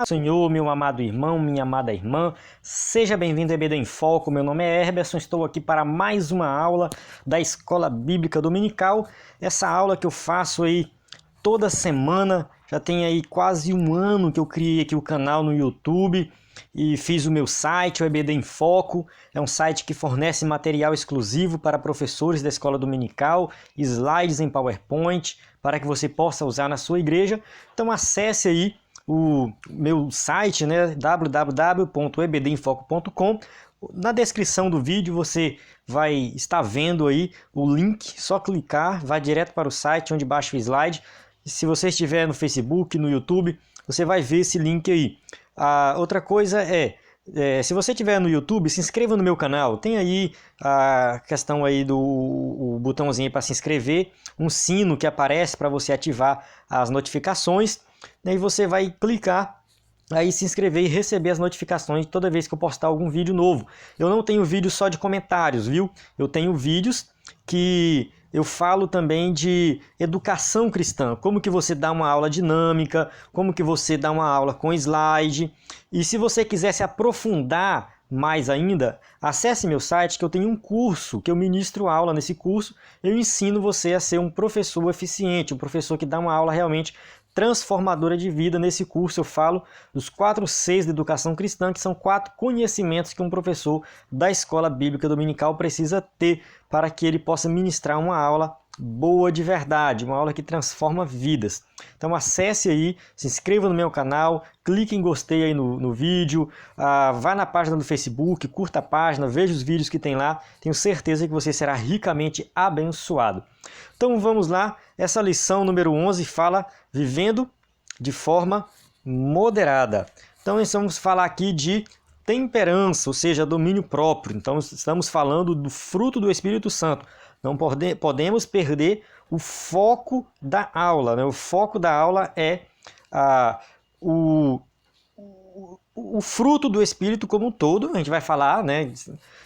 Senhor, meu amado irmão, minha amada irmã, seja bem-vindo ao EBD em Foco. Meu nome é Herberson, estou aqui para mais uma aula da Escola Bíblica Dominical. Essa aula que eu faço aí toda semana, já tem aí quase um ano que eu criei aqui o canal no YouTube e fiz o meu site, o EBD em Foco. É um site que fornece material exclusivo para professores da Escola Dominical, slides em PowerPoint, para que você possa usar na sua igreja. Então acesse aí o meu site, né, www.ebdinfoco.com. Na descrição do vídeo você vai estar vendo aí o link, só clicar, vai direto para o site onde baixa o slide. E se você estiver no Facebook, no YouTube, você vai ver esse link aí. Outra coisa se você estiver no YouTube, se inscreva no meu canal. Tem aí a questão aí do o botãozinho para se inscrever, um sino que aparece para você ativar as notificações. Daí você vai clicar, aí se inscrever e receber as notificações toda vez que eu postar algum vídeo novo. Eu não tenho vídeo só de comentários, viu? Eu tenho vídeos que eu falo também de educação cristã, como que você dá uma aula dinâmica, como que você dá uma aula com slide. E se você quiser se aprofundar mais ainda, acesse meu site que eu tenho um curso, que eu ministro aula nesse curso. Eu ensino você a ser um professor eficiente, um professor que dá uma aula realmente transformadora de vida. Nesse curso eu falo dos 4 Cs da educação cristã, que são 4 conhecimentos que um professor da Escola Bíblica Dominical precisa ter para que ele possa ministrar uma aula boa de verdade, uma aula que transforma vidas. Então acesse aí, se inscreva no meu canal, clique em gostei aí no vídeo, vá na página do Facebook, curta a página, veja os vídeos que tem lá, tenho certeza que você será ricamente abençoado. Então vamos lá, essa lição número 11 fala vivendo de forma moderada. Então nós vamos falar aqui de temperança, ou seja, domínio próprio. Então estamos falando do fruto do Espírito Santo. Não podemos perder o foco da aula, né? O foco da aula é o fruto do Espírito como um todo. A gente vai falar, né?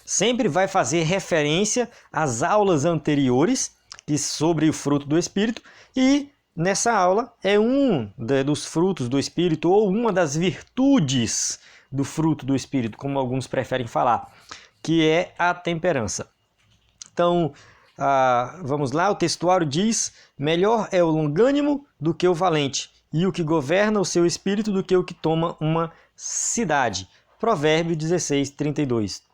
Sempre vai fazer referência às aulas anteriores sobre o fruto do Espírito, e nessa aula é um dos frutos do Espírito, ou uma das virtudes do fruto do Espírito, como alguns preferem falar, que é a temperança. Então, vamos lá, o textuário diz: melhor é o longânimo do que o valente, e o que governa o seu espírito do que o que toma uma cidade. Provérbio 16:32.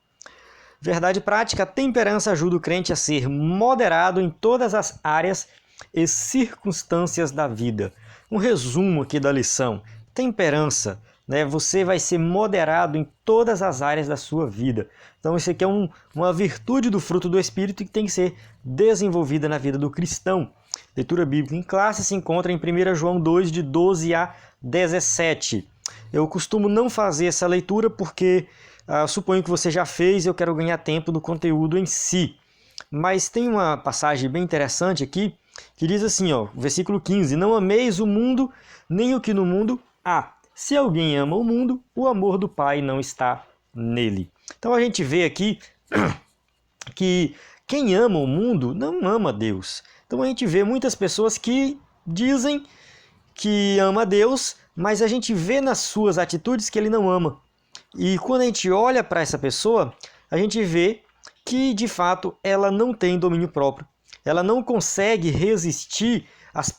Verdade prática: a temperança ajuda o crente a ser moderado em todas as áreas e circunstâncias da vida. Um resumo aqui da lição: temperança, né? Você vai ser moderado em todas as áreas da sua vida. Então isso aqui é uma virtude do fruto do Espírito que tem que ser desenvolvida na vida do cristão. Leitura bíblica em classe se encontra em 1 João 2, de 12 a 17. Eu costumo não fazer essa leitura porque suponho que você já fez e eu quero ganhar tempo do conteúdo em si. Mas tem uma passagem bem interessante aqui que diz assim, versículo 15: não ameis o mundo, nem o que no mundo há. Se alguém ama o mundo, o amor do Pai não está nele. Então a gente vê aqui que quem ama o mundo não ama Deus. Então a gente vê muitas pessoas que dizem que ama Deus, mas a gente vê nas suas atitudes que ele não ama. E quando a gente olha para essa pessoa, a gente vê que de fato ela não tem domínio próprio. Ela não consegue resistir às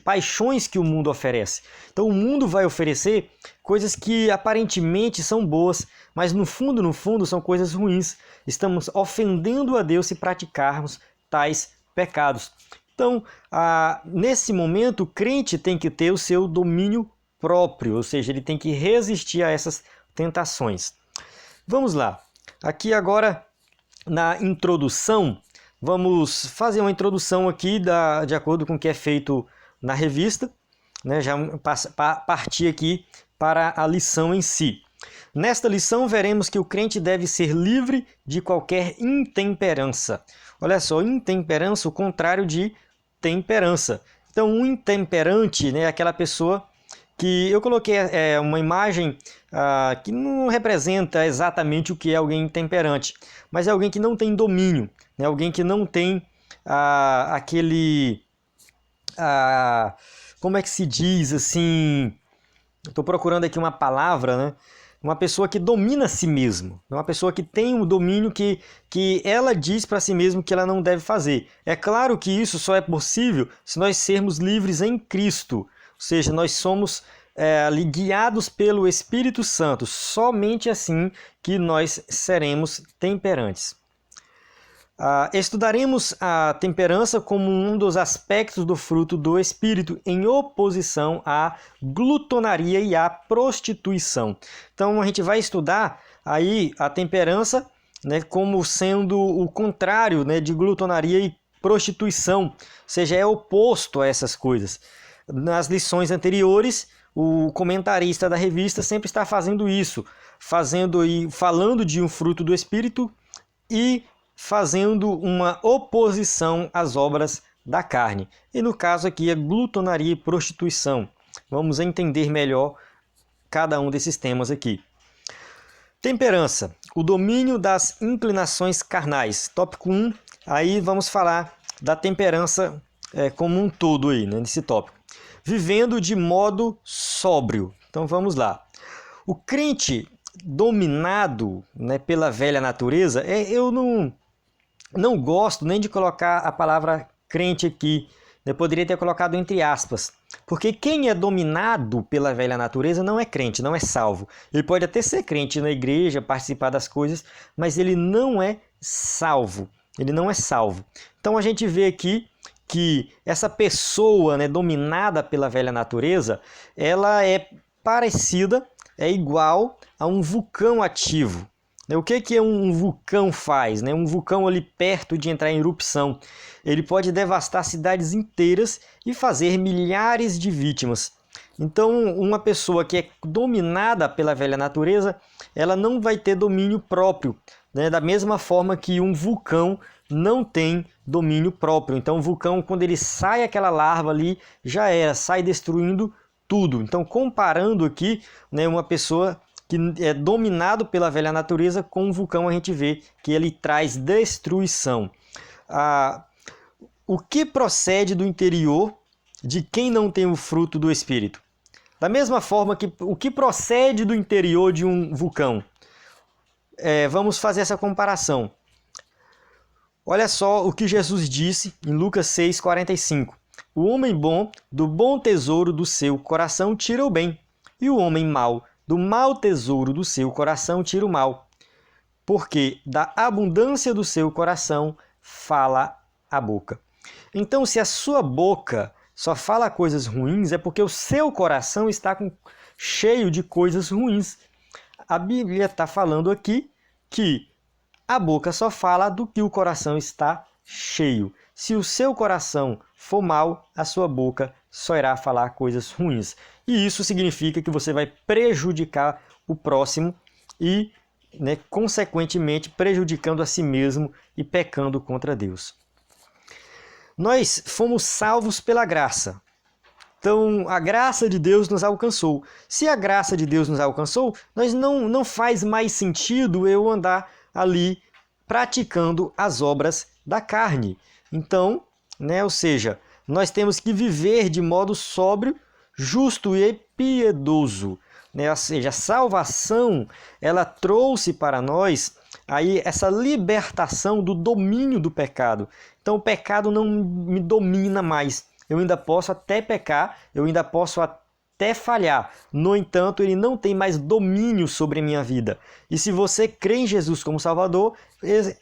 paixões que o mundo oferece. Então o mundo vai oferecer coisas que aparentemente são boas, mas no fundo são coisas ruins. Estamos ofendendo a Deus se praticarmos tais pecados. Então, nesse momento, o crente tem que ter o seu domínio próprio, ou seja, ele tem que resistir a essas tentações. Vamos lá. Aqui agora, na introdução, vamos fazer uma introdução aqui de acordo com o que é feito na revista, né? Já partir aqui para a lição em si. Nesta lição, veremos que o crente deve ser livre de qualquer intemperança. Olha só, intemperança, o contrário de temperança. Então, um intemperante, né, é aquela pessoa que eu coloquei uma imagem que não representa exatamente o que é alguém intemperante, mas é alguém que não tem domínio, né? Alguém que não tem como é que se diz assim, Estou procurando aqui uma palavra, né? Uma pessoa que domina a si mesmo, uma pessoa que tem um domínio que ela diz para si mesmo que ela não deve fazer. É claro que isso só é possível se nós sermos livres em Cristo, ou seja, nós somos ali guiados pelo Espírito Santo, somente assim que nós seremos temperantes. Estudaremos a temperança como um dos aspectos do fruto do Espírito, em oposição à glutonaria e à prostituição. Então a gente vai estudar aí a temperança, né, como sendo o contrário, né, de glutonaria e prostituição, ou seja, é oposto a essas coisas. Nas lições anteriores, o comentarista da revista sempre está fazendo isso, falando de um fruto do Espírito e fazendo uma oposição às obras da carne. E no caso aqui é glutonaria e prostituição. Vamos entender melhor cada um desses temas aqui. Temperança, o domínio das inclinações carnais. Tópico 1, aí vamos falar da temperança como um todo aí, né, nesse tópico. Vivendo de modo sóbrio. Então vamos lá. O crente dominado, né, pela velha natureza, eu não gosto nem de colocar a palavra crente aqui. Eu poderia ter colocado entre aspas. Porque quem é dominado pela velha natureza não é crente, não é salvo. Ele pode até ser crente na igreja, participar das coisas, mas ele não é salvo. Ele não é salvo. Então a gente vê aqui que essa pessoa, né, dominada pela velha natureza, ela é parecida, é igual a um vulcão ativo. O que um vulcão faz? Um vulcão ali perto de entrar em erupção, ele pode devastar cidades inteiras e fazer milhares de vítimas. Então, uma pessoa que é dominada pela velha natureza, ela não vai ter domínio próprio, né? Da mesma forma que um vulcão não tem domínio próprio. Então, o vulcão, quando ele sai aquela larva ali, já era, sai destruindo tudo. Então, comparando aqui, né, uma pessoa que é dominado pela velha natureza, com um vulcão a gente vê que ele traz destruição. O que procede do interior de quem não tem o fruto do Espírito? Da mesma forma que o que procede do interior de um vulcão. Vamos fazer essa comparação. Olha só o que Jesus disse em Lucas 6,45. O homem bom, do bom tesouro do seu coração, tira o bem, e o homem mau, do mau tesouro do seu coração, tira o mal. Porque da abundância do seu coração fala a boca. Então, se a sua boca só fala coisas ruins, é porque o seu coração está cheio de coisas ruins. A Bíblia está falando aqui que a boca só fala do que o coração está cheio. Se o seu coração for mau, a sua boca só irá falar coisas ruins. E isso significa que você vai prejudicar o próximo e, né, consequentemente, prejudicando a si mesmo e pecando contra Deus. Nós fomos salvos pela graça. Então, a graça de Deus nos alcançou. Se a graça de Deus nos alcançou, não faz mais sentido eu andar ali praticando as obras da carne. Então, ou seja, nós temos que viver de modo sóbrio, justo e piedoso. Ou seja, a salvação, ela trouxe para nós aí essa libertação do domínio do pecado. Então, o pecado não me domina mais. Eu ainda posso até pecar, eu ainda posso até falhar. No entanto, ele não tem mais domínio sobre a minha vida. E se você crê em Jesus como Salvador,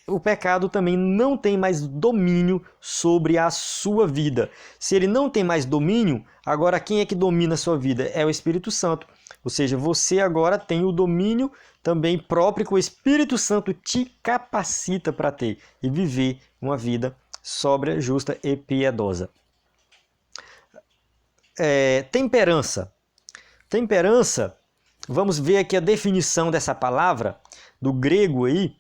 o pecado também não tem mais domínio sobre a sua vida. Se ele não tem mais domínio, agora quem é que domina a sua vida? É o Espírito Santo. Ou seja, você agora tem o domínio também próprio que o Espírito Santo te capacita para ter e viver uma vida sóbria, justa e piedosa. Temperança. Temperança, vamos ver aqui a definição dessa palavra, do grego aí,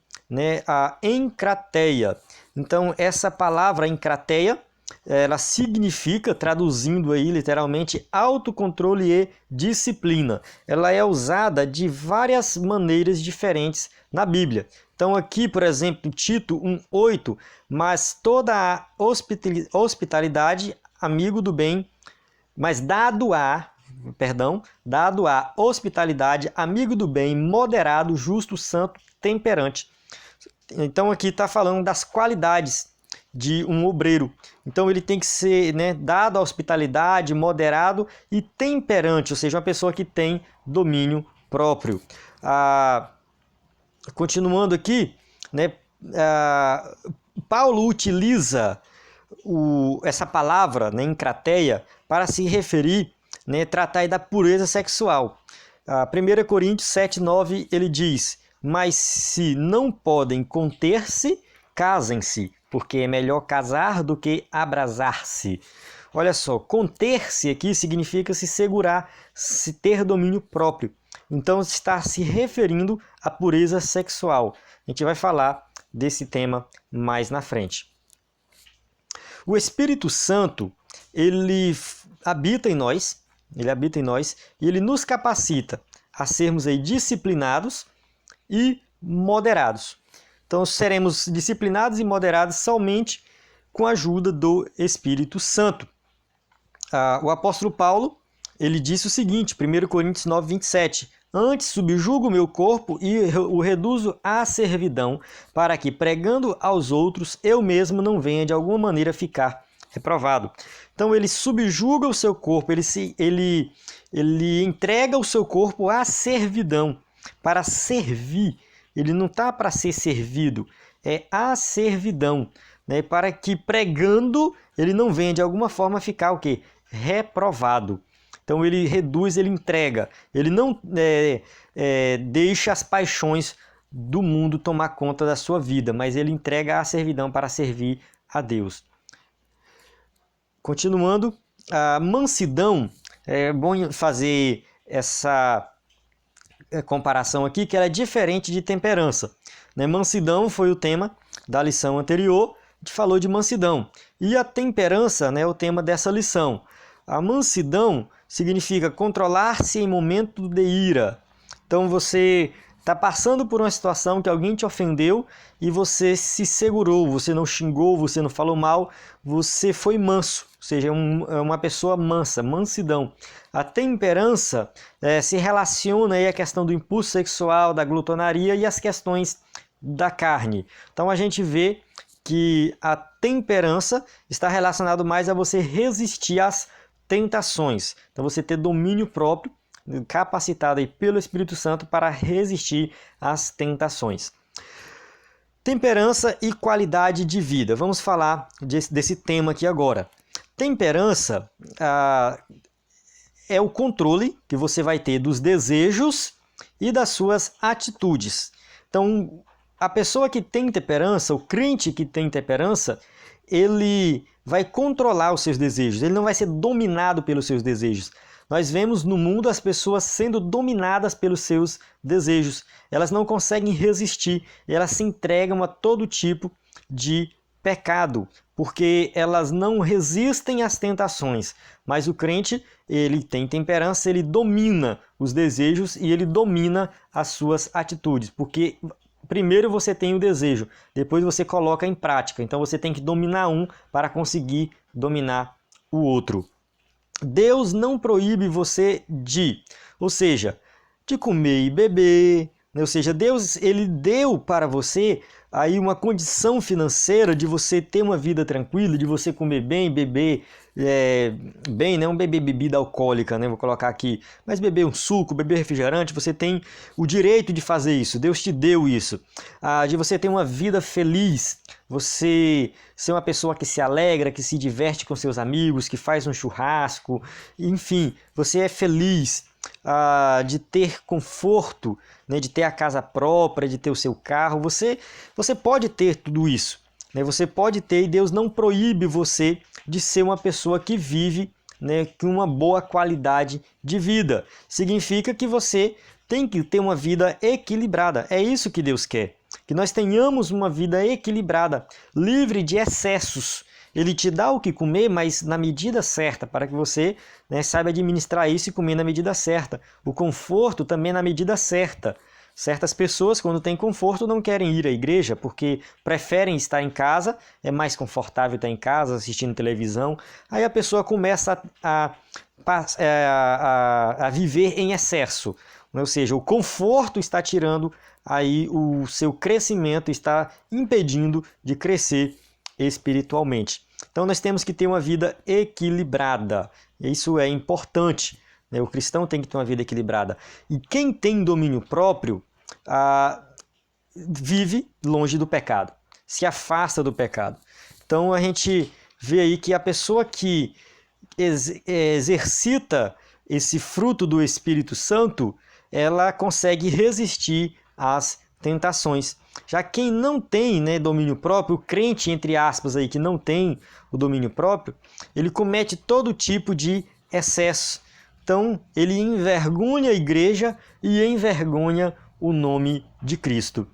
a encrateia. Então, essa palavra encrateia, ela significa, traduzindo aí literalmente, autocontrole e disciplina. Ela é usada de várias maneiras diferentes na Bíblia. Então aqui, por exemplo, Tito 1,8, mas toda a hospitalidade, amigo do bem, mas dado a, dado a hospitalidade, amigo do bem, moderado, justo, santo, temperante. Então aqui está falando das qualidades de um obreiro. Então ele tem que ser, né, dado a hospitalidade, moderado e temperante, ou seja, uma pessoa que tem domínio próprio. Continuando aqui, né, Paulo utiliza essa palavra, né, encrateia, para se referir, né, tratar aí da pureza sexual. 1 Coríntios 7:9 ele diz: mas se não podem conter-se, casem-se, porque é melhor casar do que abrasar-se. Olha só, conter-se aqui significa se segurar, se ter domínio próprio. Então está se referindo à pureza sexual. A gente vai falar desse tema mais na frente. O Espírito Santo, ele habita em nós e ele nos capacita a sermos aí disciplinados e moderados. Então seremos disciplinados e moderados somente com a ajuda do Espírito Santo. O apóstolo Paulo, ele disse o seguinte, 1 Coríntios 9:27, antes subjugo o meu corpo e o reduzo à servidão, para que, pregando aos outros, eu mesmo não venha de alguma maneira ficar reprovado. Então ele subjuga o seu corpo, ele entrega o seu corpo à servidão, para servir. Ele não está para ser servido, é a servidão, né? Para que pregando ele não venha de alguma forma ficar o quê? Reprovado. Então ele reduz, ele entrega, ele não deixa as paixões do mundo tomar conta da sua vida, mas ele entrega a servidão para servir a Deus. Continuando, a mansidão, é bom fazer essa comparação aqui, que ela é diferente de temperança. Né? Mansidão foi o tema da lição anterior, a gente falou de mansidão. E a temperança, né, é o tema dessa lição. A mansidão significa controlar-se em momento de ira. Então você está passando por uma situação que alguém te ofendeu e você se segurou, você não xingou, você não falou mal, você foi manso, ou seja, é uma pessoa mansa, mansidão. A temperança se relaciona aí à questão do impulso sexual, da glutonaria e as questões da carne. Então a gente vê que a temperança está relacionado mais a você resistir às tentações. Então você ter domínio próprio, capacitado aí pelo Espírito Santo para resistir às tentações. Temperança e qualidade de vida. Vamos falar desse tema aqui agora. Temperança é o controle que você vai ter dos desejos e das suas atitudes. Então, a pessoa que tem temperança, o crente que tem temperança, ele vai controlar os seus desejos, ele não vai ser dominado pelos seus desejos. Nós vemos no mundo as pessoas sendo dominadas pelos seus desejos. Elas não conseguem resistir, elas se entregam a todo tipo de pecado, porque elas não resistem às tentações. Mas o crente, ele tem temperança, ele domina os desejos e ele domina as suas atitudes, porque primeiro você tem o desejo, depois você coloca em prática. Então você tem que dominar um para conseguir dominar o outro. Deus não proíbe você de comer e beber, né? Ou seja, Deus ele deu para você aí uma condição financeira de você ter uma vida tranquila, de você comer bem, beber bem, não beber bebida alcoólica, né? Vou colocar aqui, mas beber um suco, beber refrigerante, você tem o direito de fazer isso, Deus te deu isso, de você ter uma vida feliz, você ser uma pessoa que se alegra, que se diverte com seus amigos, que faz um churrasco, enfim, você é feliz de ter conforto, né? De ter a casa própria, de ter o seu carro, você pode ter tudo isso, né? Você pode ter, e Deus não proíbe você de ser uma pessoa que vive, né, com uma boa qualidade de vida. Significa que você tem que ter uma vida equilibrada. É isso que Deus quer, que nós tenhamos uma vida equilibrada, livre de excessos. Ele te dá o que comer, mas na medida certa, para que você, né, saiba administrar isso e comer na medida certa. O conforto também na medida certa. Certas pessoas, quando têm conforto, não querem ir à igreja porque preferem estar em casa, é mais confortável estar em casa, assistindo televisão. Aí a pessoa começa a a viver em excesso. Ou seja, o conforto está tirando aí o seu crescimento, está impedindo de crescer espiritualmente. Então nós temos que ter uma vida equilibrada. Isso é importante. O cristão tem que ter uma vida equilibrada. E quem tem domínio próprio vive longe do pecado, se afasta do pecado. Então a gente vê aí que a pessoa que exercita esse fruto do Espírito Santo, ela consegue resistir às tentações. Já quem não tem, né, domínio próprio, o crente, entre aspas, aí, que não tem o domínio próprio, ele comete todo tipo de excesso. Então, ele envergonha a igreja e envergonha o nome de Cristo.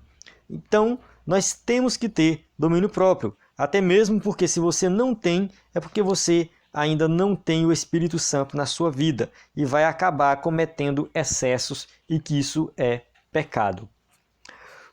Então, nós temos que ter domínio próprio, até mesmo porque se você não tem, é porque você ainda não tem o Espírito Santo na sua vida e vai acabar cometendo excessos e que isso é pecado.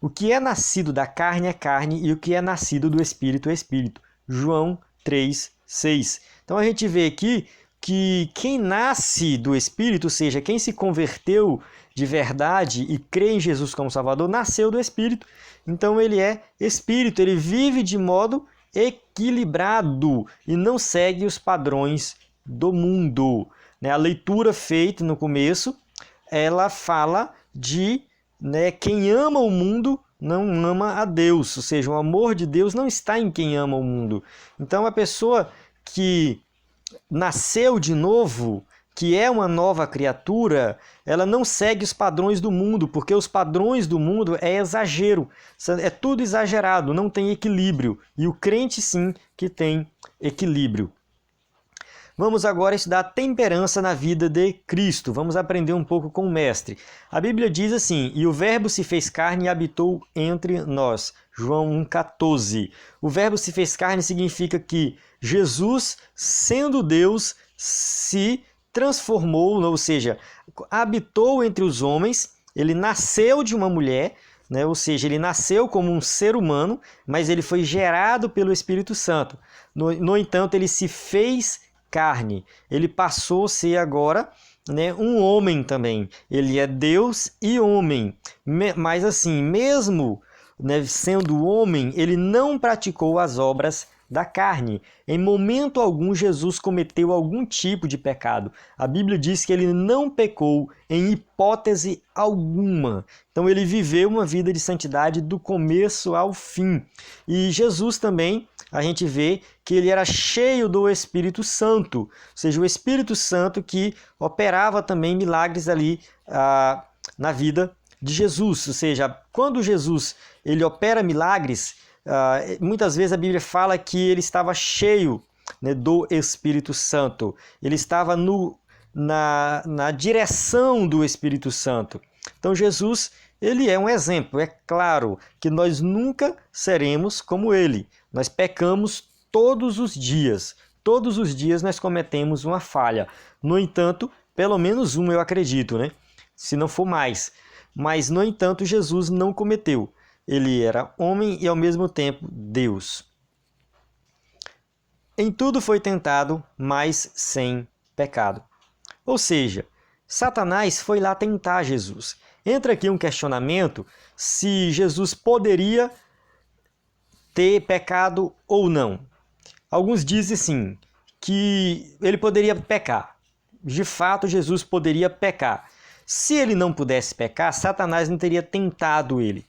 O que é nascido da carne é carne e o que é nascido do Espírito é Espírito. João 3:6. Então a gente vê aqui que quem nasce do Espírito, ou seja, quem se converteu de verdade e crê em Jesus como Salvador, nasceu do Espírito. Então ele é Espírito, ele vive de modo equilibrado e não segue os padrões do mundo. A leitura feita no começo, ela fala de quem ama o mundo não ama a Deus, ou seja, o amor de Deus não está em quem ama o mundo. Então a pessoa que nasceu de novo, que é uma nova criatura, ela não segue os padrões do mundo, porque os padrões do mundo é exagero, é tudo exagerado, não tem equilíbrio. E o crente sim que tem equilíbrio. Vamos agora estudar temperança na vida de Cristo. Vamos aprender um pouco com o mestre. A Bíblia diz assim: e o verbo se fez carne e habitou entre nós. João 1,14. O verbo se fez carne significa que Jesus, sendo Deus, se transformou, ou seja, habitou entre os homens. Ele nasceu de uma mulher, ou seja, ele nasceu como um ser humano, mas ele foi gerado pelo Espírito Santo. No entanto, ele se fez carne. Ele passou a ser agora um homem também. Ele é Deus e homem. Mas assim, mesmo sendo homem, ele não praticou as obras da carne. Em momento algum, Jesus cometeu algum tipo de pecado. A Bíblia diz que ele não pecou em hipótese alguma. Então ele viveu uma vida de santidade do começo ao fim. E Jesus também, a gente vê que ele era cheio do Espírito Santo, ou seja, o Espírito Santo que operava também milagres ali na vida de Jesus. Ou seja, quando Jesus ele opera milagres, muitas vezes a Bíblia fala que ele estava cheio do Espírito Santo. Ele estava na direção do Espírito Santo. Então Jesus, ele é um exemplo. É claro que nós nunca seremos como ele. Nós pecamos todos os dias. Todos os dias nós cometemos uma falha. No entanto, pelo menos uma eu acredito, se não for mais. Mas, no entanto, Jesus não cometeu. Ele era homem e, ao mesmo tempo, Deus. Em tudo foi tentado, mas sem pecado. Ou seja, Satanás foi lá tentar Jesus. Entra aqui um questionamento se Jesus poderia ter pecado ou não. Alguns dizem sim, que ele poderia pecar. De fato, Jesus poderia pecar. Se ele não pudesse pecar, Satanás não teria tentado ele.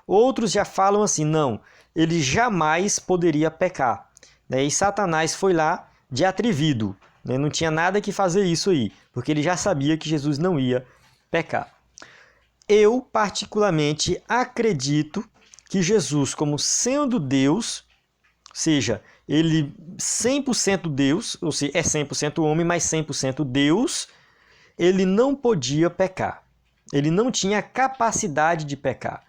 Outros já falam assim, não, ele jamais poderia pecar. E Satanás foi lá de atrevido, não tinha nada que fazer isso aí, porque ele já sabia que Jesus não ia pecar. Eu, particularmente, acredito que Jesus, como sendo Deus, ou seja, ele 100% Deus, ou seja, é 100% homem, mas 100% Deus, ele não podia pecar. Ele não tinha capacidade de pecar.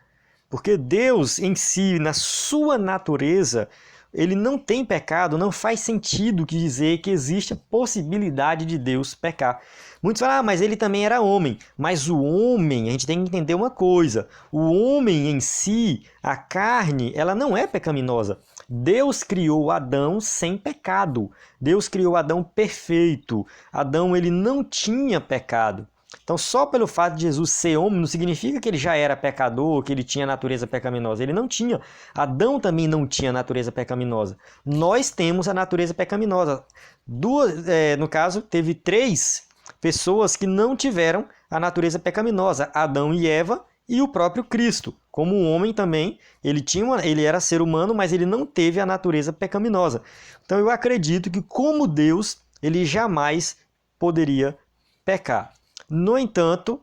Porque Deus em si, na sua natureza, ele não tem pecado, não faz sentido dizer que existe a possibilidade de Deus pecar. Muitos falam, mas ele também era homem. Mas o homem, a gente tem que entender uma coisa, o homem em si, a carne, ela não é pecaminosa. Deus criou Adão sem pecado. Deus criou Adão perfeito. Adão, ele não tinha pecado. Então, só pelo fato de Jesus ser homem, não significa que ele já era pecador, que ele tinha natureza pecaminosa. Ele não tinha. Adão também não tinha natureza pecaminosa. Nós temos a natureza pecaminosa. No caso, teve 3 pessoas que não tiveram a natureza pecaminosa: Adão e Eva e o próprio Cristo. Como um homem também, ele era ser humano, mas ele não teve a natureza pecaminosa. Então, eu acredito que, como Deus, ele jamais poderia pecar. No entanto,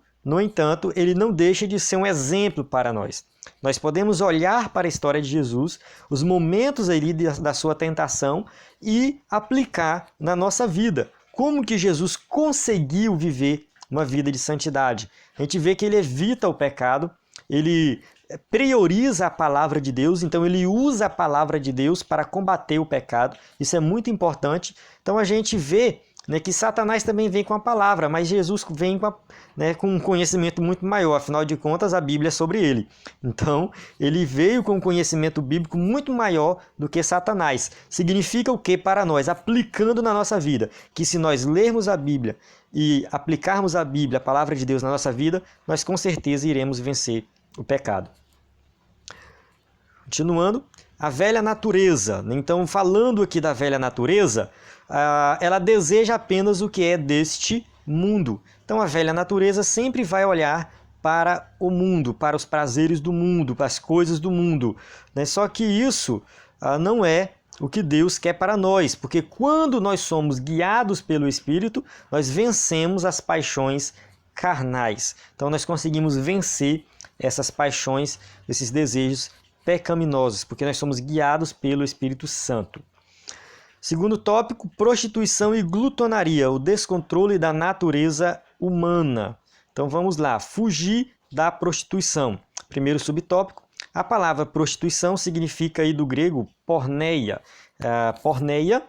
ele não deixa de ser um exemplo para nós. Nós podemos olhar para a história de Jesus, os momentos ali da sua tentação e aplicar na nossa vida. Como que Jesus conseguiu viver uma vida de santidade? A gente vê que ele evita o pecado, ele prioriza a palavra de Deus, então ele usa a palavra de Deus para combater o pecado. Isso é muito importante. Então a gente vê que Satanás também vem com a palavra, mas Jesus vem com um conhecimento muito maior, afinal de contas a Bíblia é sobre ele. Então, ele veio com um conhecimento bíblico muito maior do que Satanás. Significa o que para nós? Aplicando na nossa vida, que se nós lermos a Bíblia e aplicarmos a Bíblia, a palavra de Deus na nossa vida, nós com certeza iremos vencer o pecado. Continuando, a velha natureza. Então, falando aqui da velha natureza, ela deseja apenas o que é deste mundo. Então, a velha natureza sempre vai olhar para o mundo, para os prazeres do mundo, para as coisas do mundo. Só que isso não é o que Deus quer para nós, porque quando nós somos guiados pelo Espírito, nós vencemos as paixões carnais. Então, nós conseguimos vencer essas paixões, esses desejos pecaminosos, porque nós somos guiados pelo Espírito Santo. Segundo tópico, prostituição e glutonaria, o descontrole da natureza humana. Então vamos lá, fugir da prostituição. Primeiro subtópico, a palavra prostituição significa aí do grego porneia. Porneia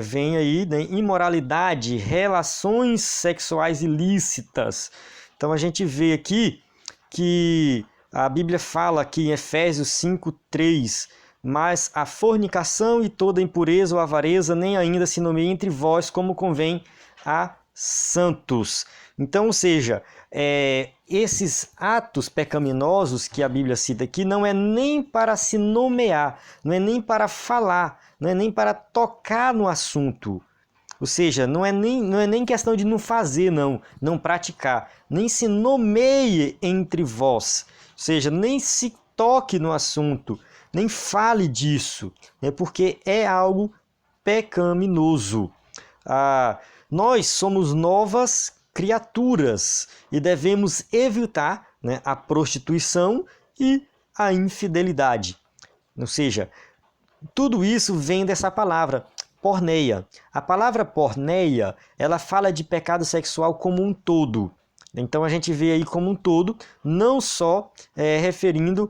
vem aí de imoralidade, relações sexuais ilícitas. Então a gente vê aqui que a Bíblia fala aqui em Efésios 5:3, mas a fornicação e toda impureza ou avareza nem ainda se nomeia entre vós como convém a santos. Então, ou seja, esses atos pecaminosos que a Bíblia cita aqui não é nem para se nomear, não é nem para falar, não é nem para tocar no assunto. Ou seja, não é nem questão de não fazer, não praticar. Nem se nomeie entre vós. Ou seja, nem se toque no assunto, nem fale disso, porque é algo pecaminoso. Nós somos novas criaturas e devemos evitar a prostituição e a infidelidade. Ou seja, tudo isso vem dessa palavra, porneia. A palavra porneia, ela fala de pecado sexual como um todo. Então a gente vê aí como um todo, não só referindo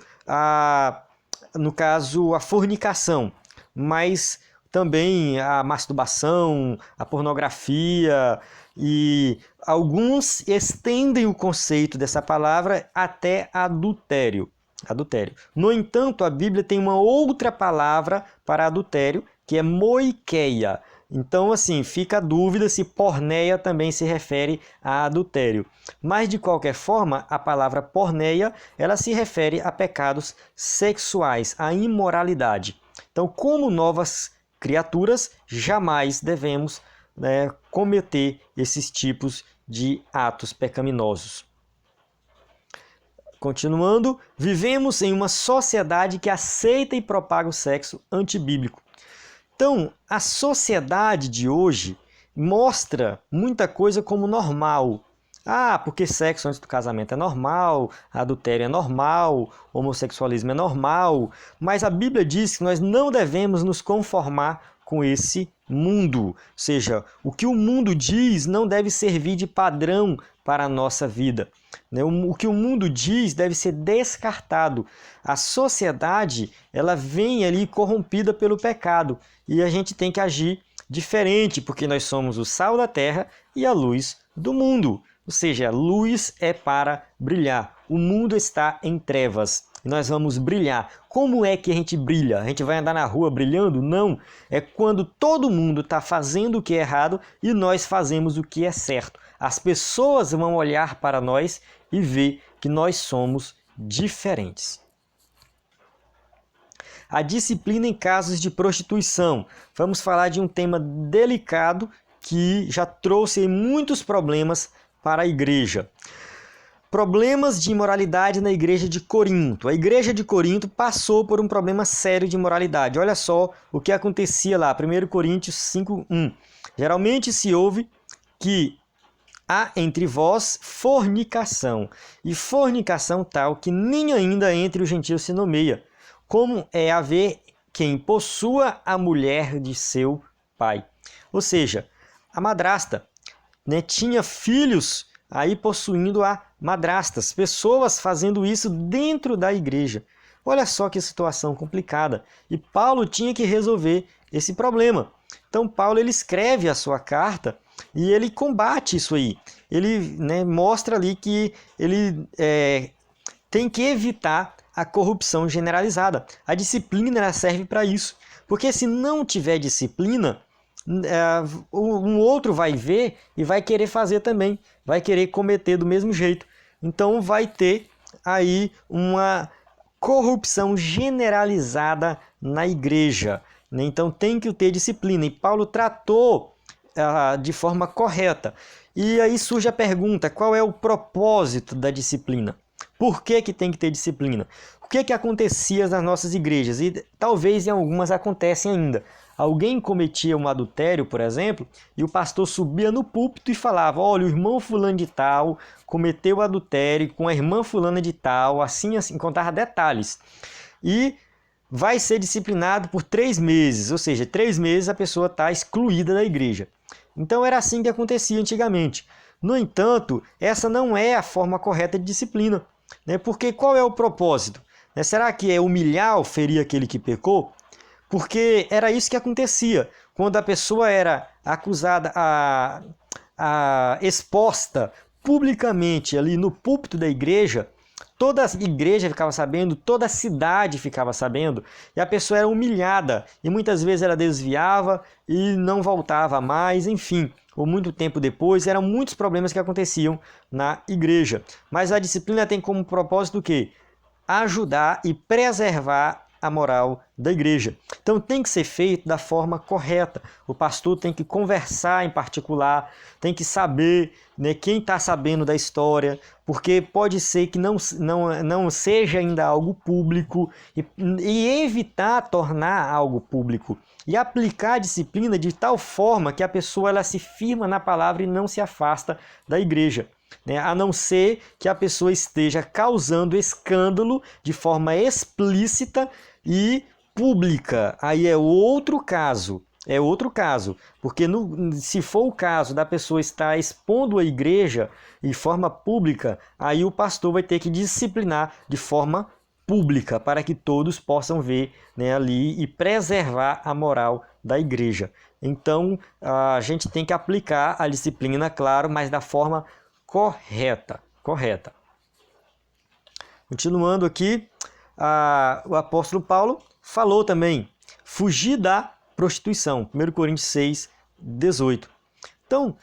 no caso, a fornicação, mas também a masturbação, a pornografia, e alguns estendem o conceito dessa palavra até adultério. No entanto, a Bíblia tem uma outra palavra para adultério, que é moikeia. Então, assim, fica a dúvida se porneia também se refere a adultério. Mas, de qualquer forma, a palavra porneia, ela se refere a pecados sexuais, a imoralidade. Então, como novas criaturas, jamais devemos cometer esses tipos de atos pecaminosos. Continuando, vivemos em uma sociedade que aceita e propaga o sexo antibíblico. Então, a sociedade de hoje mostra muita coisa como normal. Porque sexo antes do casamento é normal, adultério é normal, homossexualismo é normal, mas a Bíblia diz que nós não devemos nos conformar com esse mundo. Ou seja, o que o mundo diz não deve servir de padrão para a nossa vida. O que o mundo diz deve ser descartado. A sociedade, ela vem ali corrompida pelo pecado e a gente tem que agir diferente, porque nós somos o sal da terra e a luz do mundo. Ou seja, a luz é para brilhar. O mundo está em trevas. e nós vamos brilhar. Como é que a gente brilha? A gente vai andar na rua brilhando? Não. É quando todo mundo está fazendo o que é errado e nós fazemos o que é certo. As pessoas vão olhar para nós e ver que nós somos diferentes. A disciplina em casos de prostituição. Vamos falar de um tema delicado que já trouxe muitos problemas para a igreja. Problemas de imoralidade na igreja de Corinto. A igreja de Corinto passou por um problema sério de imoralidade. Olha só o que acontecia lá, 1 Coríntios 5:1. Geralmente se ouve que há entre vós fornicação, e fornicação tal que nem ainda entre os gentios se nomeia, como é haver quem possua a mulher de seu pai. Ou seja, a madrasta, né, tinha filhos aí possuindo a madrastas, pessoas fazendo isso dentro da igreja. Olha só que situação complicada. E Paulo tinha que resolver esse problema. Então Paulo ele escreve a sua carta e ele combate isso aí. Ele, né, mostra ali que ele tem que evitar a corrupção generalizada. A disciplina ela serve para isso. Porque se não tiver disciplina, um outro vai ver e vai querer fazer também. Vai querer cometer do mesmo jeito. Então vai ter aí uma corrupção generalizada na igreja. Então tem que ter disciplina. E Paulo tratou de forma correta. E aí surge a pergunta, qual é o propósito da disciplina? Por que tem que ter disciplina? O que acontecia nas nossas igrejas? E talvez em algumas acontecem ainda. Alguém cometia um adultério, por exemplo, e o pastor subia no púlpito e falava, olha, o irmão fulano de tal cometeu adultério com a irmã fulana de tal, assim, contava detalhes. E vai ser disciplinado por 3 meses, ou seja, 3 meses a pessoa está excluída da igreja. Então era assim que acontecia antigamente. No entanto, essa não é a forma correta de disciplina, né? Porque qual é o propósito? Será que é humilhar ou ferir aquele que pecou? Porque era isso que acontecia. Quando a pessoa era acusada, exposta publicamente ali no púlpito da igreja, toda a igreja ficava sabendo, toda a cidade ficava sabendo, e a pessoa era humilhada, e muitas vezes ela desviava e não voltava mais, enfim, ou muito tempo depois, eram muitos problemas que aconteciam na igreja. Mas a disciplina tem como propósito o quê? Ajudar e preservar a moral da igreja. Então tem que ser feito da forma correta. O pastor tem que conversar em particular, tem que saber, né, quem está sabendo da história, porque pode ser que não seja ainda algo público e evitar tornar algo público. E aplicar a disciplina de tal forma que a pessoa ela se firma na palavra e não se afasta da igreja. A não ser que a pessoa esteja causando escândalo de forma explícita e pública. Aí é outro caso. É outro caso. Porque se for o caso da pessoa estar expondo a igreja de forma pública, aí o pastor vai ter que disciplinar de forma pública para que todos possam ver, né, ali e preservar a moral da igreja. Então a gente tem que aplicar a disciplina, claro, mas da forma correta. Continuando aqui, o apóstolo Paulo falou também, fugir da prostituição, 1 Coríntios 6:18. Então,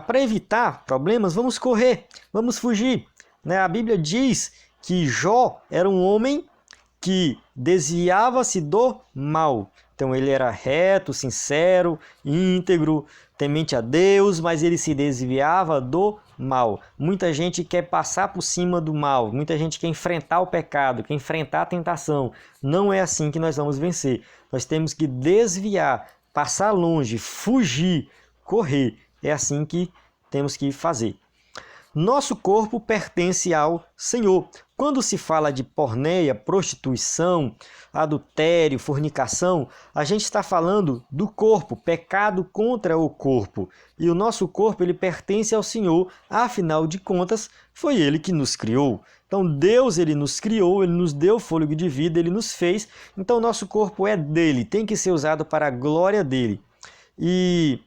para evitar problemas, vamos correr, vamos fugir. A Bíblia diz que Jó era um homem que desviava-se do mal. Então ele era reto, sincero, íntegro, temente a Deus, mas ele se desviava do mal. Muita gente quer passar por cima do mal, muita gente quer enfrentar o pecado, quer enfrentar a tentação. Não é assim que nós vamos vencer. Nós temos que desviar, passar longe, fugir, correr. É assim que temos que fazer. Nosso corpo pertence ao Senhor. Quando se fala de porneia, prostituição, adultério, fornicação, a gente está falando do corpo, pecado contra o corpo. E o nosso corpo ele pertence ao Senhor, afinal de contas, foi Ele que nos criou. Então Deus ele nos criou, Ele nos deu fôlego de vida, Ele nos fez. Então nosso corpo é dele, tem que ser usado para a glória dele. E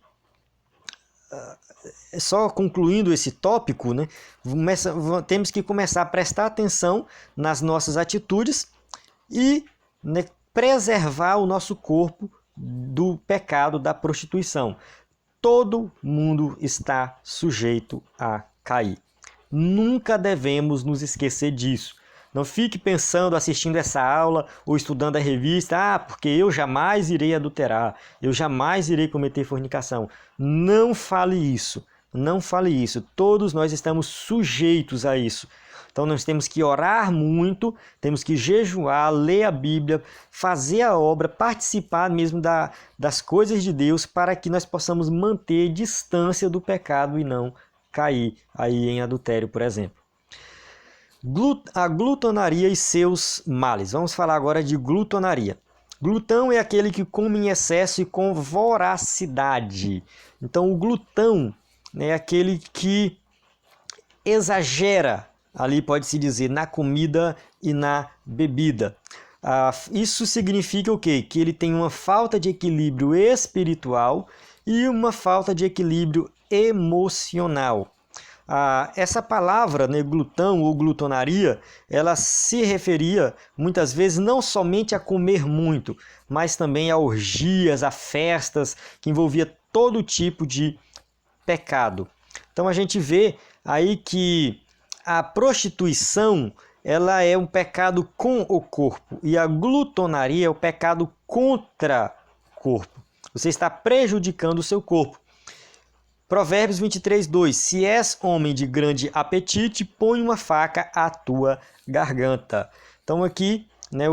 só concluindo esse tópico, né, temos que começar a prestar atenção nas nossas atitudes e, né, preservar o nosso corpo do pecado da prostituição. Todo mundo está sujeito a cair. Nunca devemos nos esquecer disso. Não fique pensando, assistindo essa aula ou estudando a revista, porque eu jamais irei adulterar, eu jamais irei cometer fornicação. Não fale isso, não fale isso. Todos nós estamos sujeitos a isso. Então nós temos que orar muito, temos que jejuar, ler a Bíblia, fazer a obra, participar mesmo das coisas de Deus para que nós possamos manter distância do pecado e não cair aí em adultério, por exemplo. A glutonaria e seus males. Vamos falar agora de glutonaria. Glutão é aquele que come em excesso e com voracidade. Então o glutão é aquele que exagera, ali pode-se dizer, na comida e na bebida. Isso significa o quê? Que ele tem uma falta de equilíbrio espiritual e uma falta de equilíbrio emocional. Essa palavra, né, glutão ou glutonaria, ela se referia muitas vezes não somente a comer muito, mas também a orgias, a festas, que envolvia todo tipo de pecado. Então a gente vê aí que a prostituição, ela é um pecado com o corpo e a glutonaria é o pecado contra o corpo. Você está prejudicando o seu corpo. Provérbios 23:2. Se és homem de grande apetite, põe uma faca à tua garganta. Então aqui, né,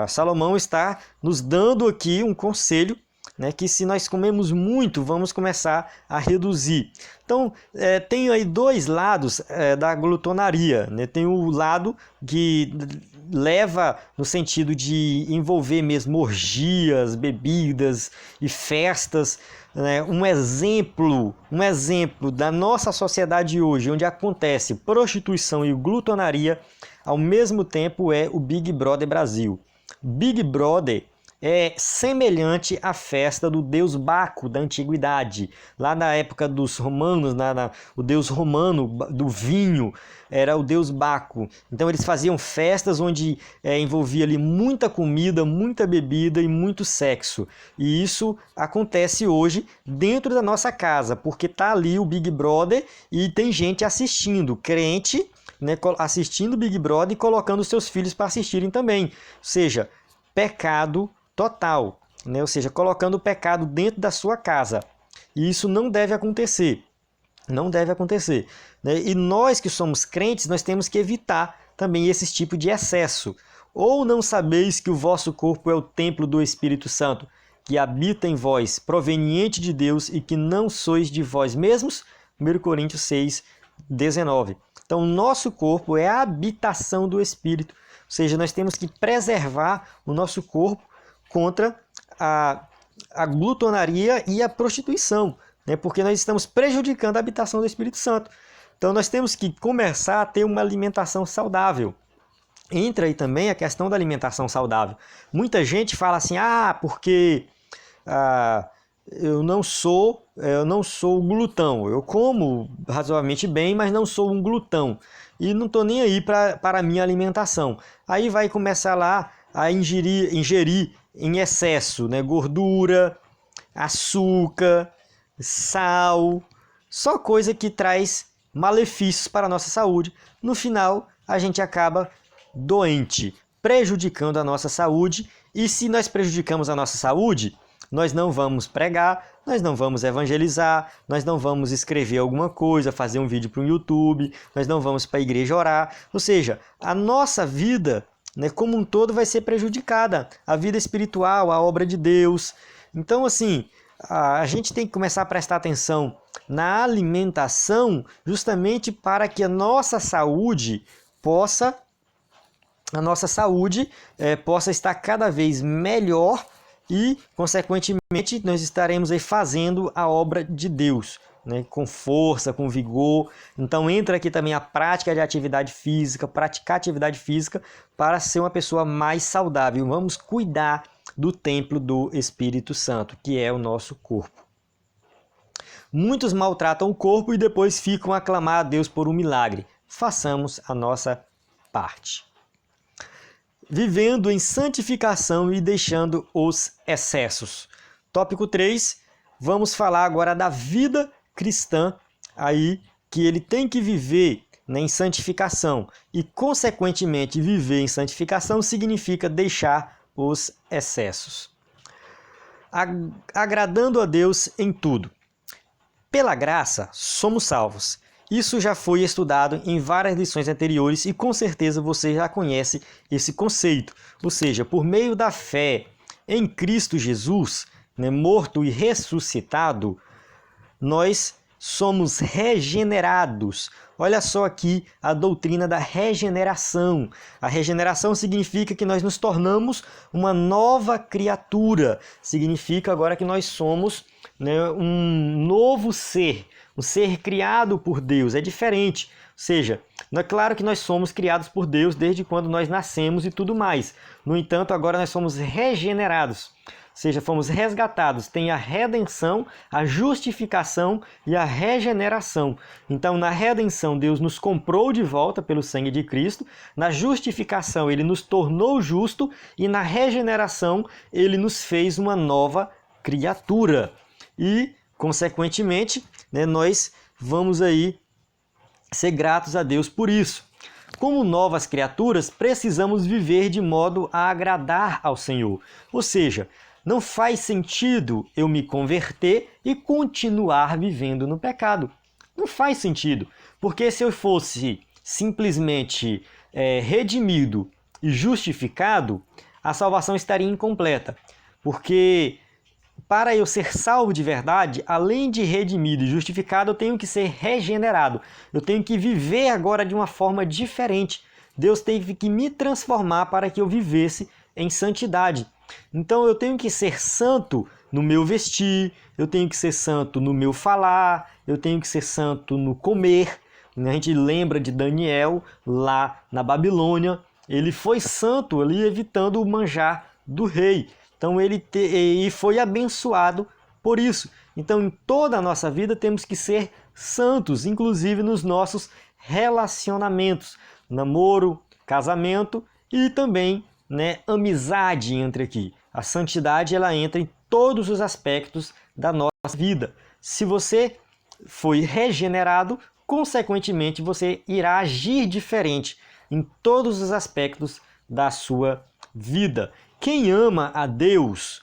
Salomão está nos dando aqui um conselho, né, que se nós comemos muito, vamos começar a reduzir. Então, tem aí dois lados da glutonaria, né? Tem o lado que leva no sentido de envolver mesmo orgias, bebidas e festas. Um exemplo da nossa sociedade hoje, onde acontece prostituição e glutonaria, ao mesmo tempo é o Big Brother Brasil. Big Brother é semelhante à festa do deus Baco da antiguidade. Lá na época dos romanos, o deus romano do vinho era o deus Baco. Então eles faziam festas onde envolvia ali muita comida, muita bebida e muito sexo. E isso acontece hoje dentro da nossa casa, porque está ali o Big Brother e tem gente assistindo, crente, né, assistindo o Big Brother e colocando seus filhos para assistirem também. Ou seja, pecado total, né? Ou seja, colocando o pecado dentro da sua casa. E isso não deve acontecer. Não deve acontecer, né? E nós que somos crentes, nós temos que evitar também esse tipo de excesso. Ou não sabeis que o vosso corpo é o templo do Espírito Santo, que habita em vós, proveniente de Deus, e que não sois de vós mesmos? 1 Coríntios 6:19. Então, o nosso corpo é a habitação do Espírito. Ou seja, nós temos que preservar o nosso corpo contra a glutonaria e a prostituição, né? Porque nós estamos prejudicando a habitação do Espírito Santo. Então nós temos que começar a ter uma alimentação saudável. Entra aí também a questão da alimentação saudável. Muita gente fala assim, porque eu não sou glutão. Eu como razoavelmente bem, mas não sou um glutão. E não estou nem aí para a minha alimentação. Aí vai começar lá a ingerir em excesso, né, gordura, açúcar, sal, só coisa que traz malefícios para a nossa saúde. No final, a gente acaba doente, prejudicando a nossa saúde. E se nós prejudicamos a nossa saúde, nós não vamos pregar, nós não vamos evangelizar, nós não vamos escrever alguma coisa, fazer um vídeo para o YouTube, nós não vamos para a igreja orar. Ou seja, a nossa vida, né, como um todo vai ser prejudicada, a vida espiritual, a obra de Deus. Então, assim, a gente tem que começar a prestar atenção na alimentação justamente para que a nossa saúde possa estar cada vez melhor e, consequentemente, nós estaremos aí fazendo a obra de Deus, né, com força, com vigor. Então entra aqui também a prática de atividade física, praticar atividade física para ser uma pessoa mais saudável. Vamos cuidar do templo do Espírito Santo, que é o nosso corpo. Muitos maltratam o corpo e depois ficam a clamar a Deus por um milagre. Façamos a nossa parte. Vivendo em santificação e deixando os excessos. Tópico 3, vamos falar agora da vida cristã, aí que ele tem que viver, né, em santificação. E, consequentemente, viver em santificação significa deixar os excessos. Agradando a Deus em tudo. Pela graça, somos salvos. Isso já foi estudado em várias lições anteriores e com certeza você já conhece esse conceito. Ou seja, por meio da fé em Cristo Jesus, né, morto e ressuscitado, nós somos regenerados. Olha só aqui a doutrina da regeneração. A regeneração significa que nós nos tornamos uma nova criatura. Significa agora que nós somos, né, um novo ser, um ser criado por Deus. É diferente. Ou seja, é claro que nós somos criados por Deus desde quando nós nascemos e tudo mais. No entanto, agora nós somos regenerados. Ou seja, fomos resgatados. Tem a redenção, a justificação e a regeneração. Então, na redenção, Deus nos comprou de volta pelo sangue de Cristo. Na justificação, Ele nos tornou justo. E na regeneração, Ele nos fez uma nova criatura. E, consequentemente, né, nós vamos aí ser gratos a Deus por isso. Como novas criaturas, precisamos viver de modo a agradar ao Senhor. Ou seja, não faz sentido eu me converter e continuar vivendo no pecado. Não faz sentido, porque se eu fosse simplesmente redimido e justificado, a salvação estaria incompleta. Porque para eu ser salvo de verdade, além de redimido e justificado, eu tenho que ser regenerado. Eu tenho que viver agora de uma forma diferente. Deus teve que me transformar para que eu vivesse em santidade. Então eu tenho que ser santo no meu vestir, eu tenho que ser santo no meu falar, eu tenho que ser santo no comer. A gente lembra de Daniel lá na Babilônia, ele foi santo ali evitando o manjar do rei. Então ele foi abençoado por isso. Então em toda a nossa vida temos que ser santos, inclusive nos nossos relacionamentos, namoro, casamento e também, né, amizade entra aqui. A santidade ela entra em todos os aspectos da nossa vida. Se você foi regenerado, consequentemente você irá agir diferente em todos os aspectos da sua vida. Quem ama a Deus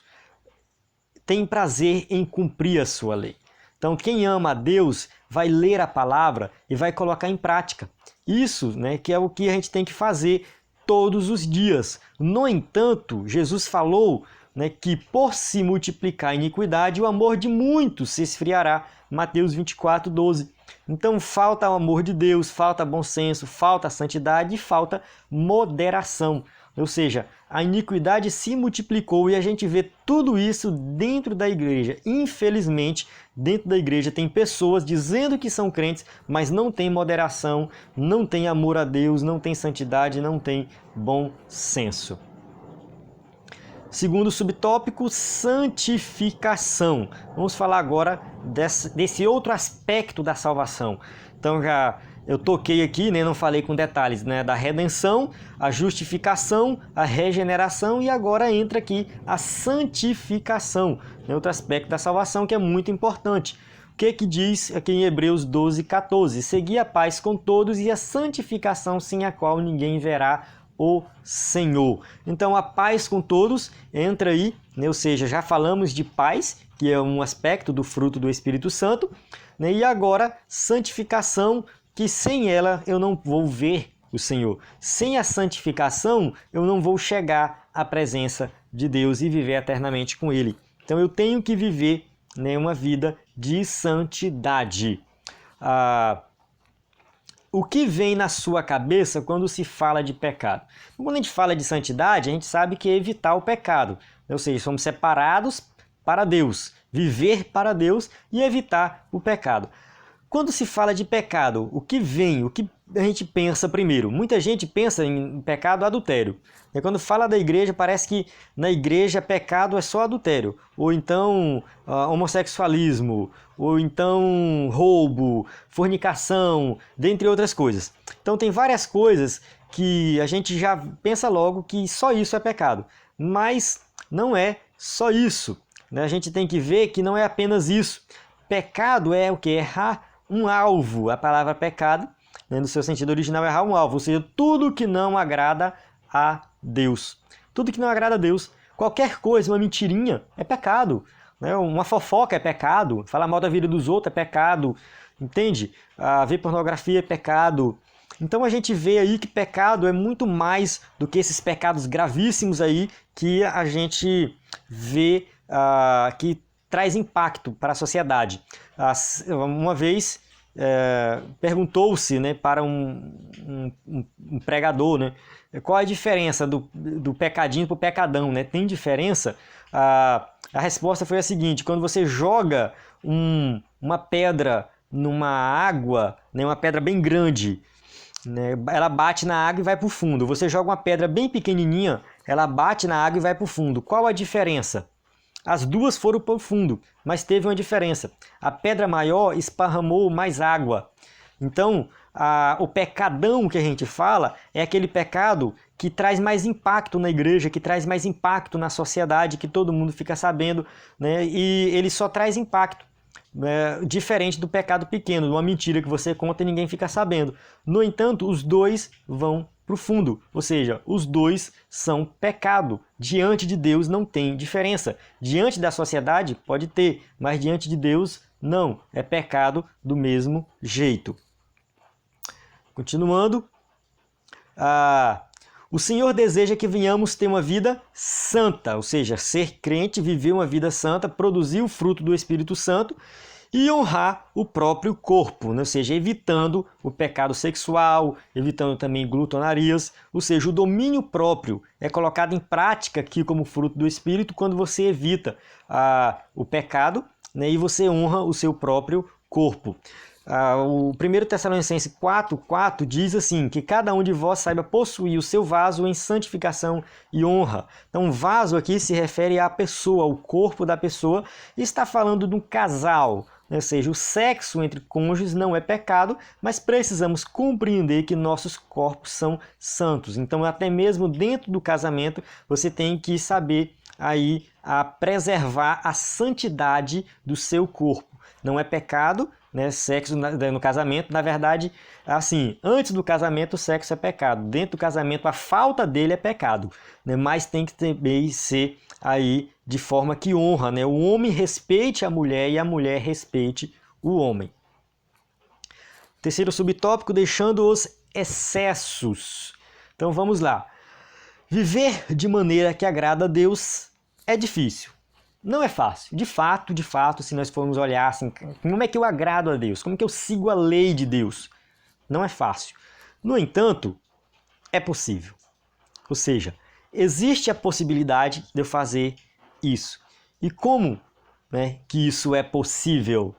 tem prazer em cumprir a sua lei. Então, quem ama a Deus vai ler a palavra e vai colocar em prática. Isso, né, que é o que a gente tem que fazer todos os dias. No entanto, Jesus falou, né, que por se multiplicar a iniquidade, o amor de muitos se esfriará. Mateus 24, 12. Então falta o amor de Deus, falta bom senso, falta santidade e falta moderação. Ou seja, a iniquidade se multiplicou e a gente vê tudo isso dentro da igreja. Infelizmente, dentro da igreja tem pessoas dizendo que são crentes, mas não tem moderação, não tem amor a Deus, não tem santidade, não tem bom senso. Segundo subtópico, santificação. Vamos falar agora desse outro aspecto da salvação. Então eu toquei aqui, né, não falei com detalhes, né, da redenção, a justificação, a regeneração e agora entra aqui a santificação, né, outro aspecto da salvação que é muito importante. O que diz aqui em Hebreus 12, 14? Segui a paz com todos e a santificação sem a qual ninguém verá o Senhor. Então a paz com todos entra aí, né, ou seja, já falamos de paz, que é um aspecto do fruto do Espírito Santo, né, e agora santificação, que sem ela eu não vou ver o Senhor. Sem a santificação, eu não vou chegar à presença de Deus e viver eternamente com Ele. Então eu tenho que viver, né, uma vida de santidade. O que vem na sua cabeça quando se fala de pecado? Quando a gente fala de santidade, a gente sabe que é evitar o pecado. Ou seja, somos separados para Deus, viver para Deus e evitar o pecado. Quando se fala de pecado, o que vem, a gente pensa primeiro? Muita gente pensa em pecado adultério. E quando fala da igreja, parece que na igreja pecado é só adultério. Ou então homossexualismo, ou então roubo, fornicação, dentre outras coisas. Então tem várias coisas que a gente já pensa logo que só isso é pecado. Mas não é só isso, né? A gente tem que ver que não é apenas isso. Pecado é o que? Errar um alvo. A palavra pecado, né, no seu sentido original, é errar um alvo. Ou seja, tudo que não agrada a Deus. Tudo que não agrada a Deus. Qualquer coisa, uma mentirinha, é pecado. Né? Uma fofoca é pecado. Falar mal da vida dos outros é pecado. Entende? Ver pornografia é pecado. Então a gente vê aí que pecado é muito mais do que esses pecados gravíssimos aí que a gente vê que traz impacto para a sociedade. Uma vez perguntou-se, né, para um pregador, né, qual a diferença do pecadinho para o pecadão, né? Tem diferença? A resposta foi a seguinte: quando você joga uma pedra numa água, né, uma pedra bem grande, né, ela bate na água e vai para o fundo. Você joga uma pedra bem pequenininha, ela bate na água e vai para o fundo. Qual a diferença? As duas foram para o fundo, mas teve uma diferença. A pedra maior esparramou mais água. Então, o pecadão que a gente fala é aquele pecado que traz mais impacto na igreja, que traz mais impacto na sociedade, que todo mundo fica sabendo, né? E ele só traz impacto. Diferente do pecado pequeno, de uma mentira que você conta e ninguém fica sabendo. No entanto, os dois vão para o fundo, ou seja, os dois são pecado. Diante de Deus não tem diferença. Diante da sociedade pode ter, mas diante de Deus não. É pecado do mesmo jeito. Continuando, o Senhor deseja que venhamos ter uma vida santa, ou seja, ser crente, viver uma vida santa, produzir o fruto do Espírito Santo e honrar o próprio corpo, né? Ou seja, evitando o pecado sexual, evitando também glutonarias, ou seja, o domínio próprio é colocado em prática aqui como fruto do Espírito quando você evita o pecado, né? E você honra o seu próprio corpo. O 1 Tessalonicenses 4,4 diz assim, que cada um de vós saiba possuir o seu vaso em santificação e honra. Então, vaso aqui se refere à pessoa, ao corpo da pessoa, e está falando de um casal, né? Ou seja, o sexo entre cônjuges não é pecado, mas precisamos compreender que nossos corpos são santos. Então, até mesmo dentro do casamento, você tem que saber aí preservar a santidade do seu corpo. Não é pecado, né, sexo no casamento. Na verdade, assim, antes do casamento o sexo é pecado, dentro do casamento a falta dele é pecado, né, mas tem que também ser aí de forma que honra, né, o homem respeite a mulher e a mulher respeite o homem. Terceiro subtópico, deixando os excessos. Então vamos lá. Viver de maneira que agrada a Deus é difícil. Não é fácil. De fato, se nós formos olhar assim, como é que eu agrado a Deus? Como é que eu sigo a lei de Deus? Não é fácil. No entanto, é possível. Ou seja, existe a possibilidade de eu fazer isso. E como, né, que isso é possível?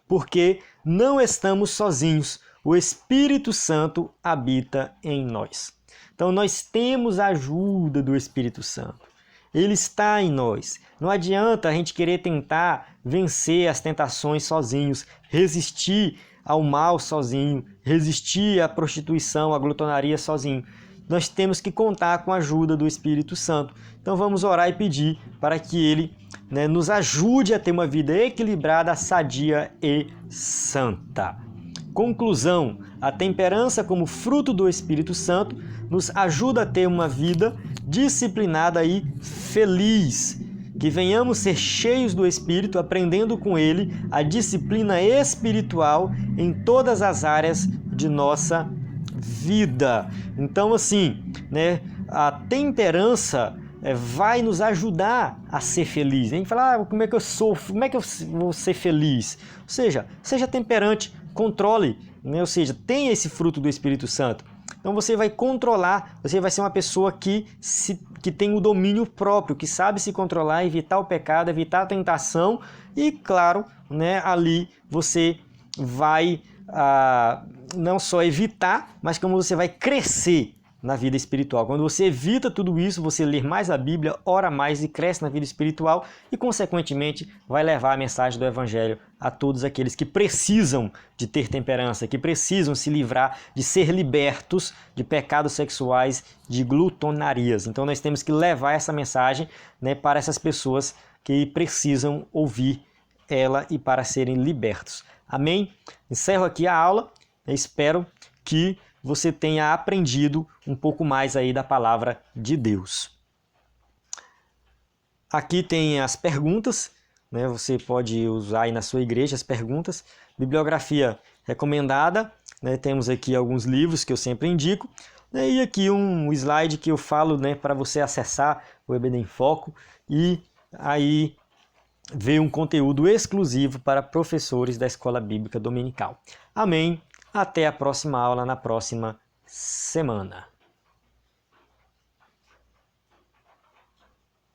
Porque não estamos sozinhos. O Espírito Santo habita em nós. Então nós temos a ajuda do Espírito Santo. Ele está em nós. Não adianta a gente querer tentar vencer as tentações sozinhos, resistir ao mal sozinho, resistir à prostituição, à glutonaria sozinho. Nós temos que contar com a ajuda do Espírito Santo. Então vamos orar e pedir para que Ele, né, nos ajude a ter uma vida equilibrada, sadia e santa. Conclusão: a temperança como fruto do Espírito Santo nos ajuda a ter uma vida disciplinada e feliz. Que venhamos ser cheios do Espírito, aprendendo com Ele a disciplina espiritual em todas as áreas de nossa vida. Então, assim, né, a temperança vai nos ajudar a ser feliz. A gente fala, como é que eu vou ser feliz? Ou seja, seja temperante, controle, né? Ou seja, tenha esse fruto do Espírito Santo. Então você vai controlar, você vai ser uma pessoa que tem o domínio próprio, que sabe se controlar, evitar o pecado, evitar a tentação e, claro, né, ali você vai não só evitar, mas como você vai crescer na vida espiritual. Quando você evita tudo isso, você lê mais a Bíblia, ora mais e cresce na vida espiritual e, consequentemente, vai levar a mensagem do Evangelho a todos aqueles que precisam de ter temperança, que precisam se livrar de ser libertos de pecados sexuais, de glutonarias. Então nós temos que levar essa mensagem, né, para essas pessoas que precisam ouvir ela e para serem libertos. Amém? Encerro aqui a aula. Eu espero que você tenha aprendido um pouco mais aí da palavra de Deus. Aqui tem as perguntas, né? Você pode usar aí na sua igreja as perguntas. Bibliografia recomendada, né? Temos aqui alguns livros que eu sempre indico. E aqui um slide que eu falo, né, para você acessar o EBD em Foco e aí ver um conteúdo exclusivo para professores da Escola Bíblica Dominical. Amém. Até a próxima aula, na próxima semana.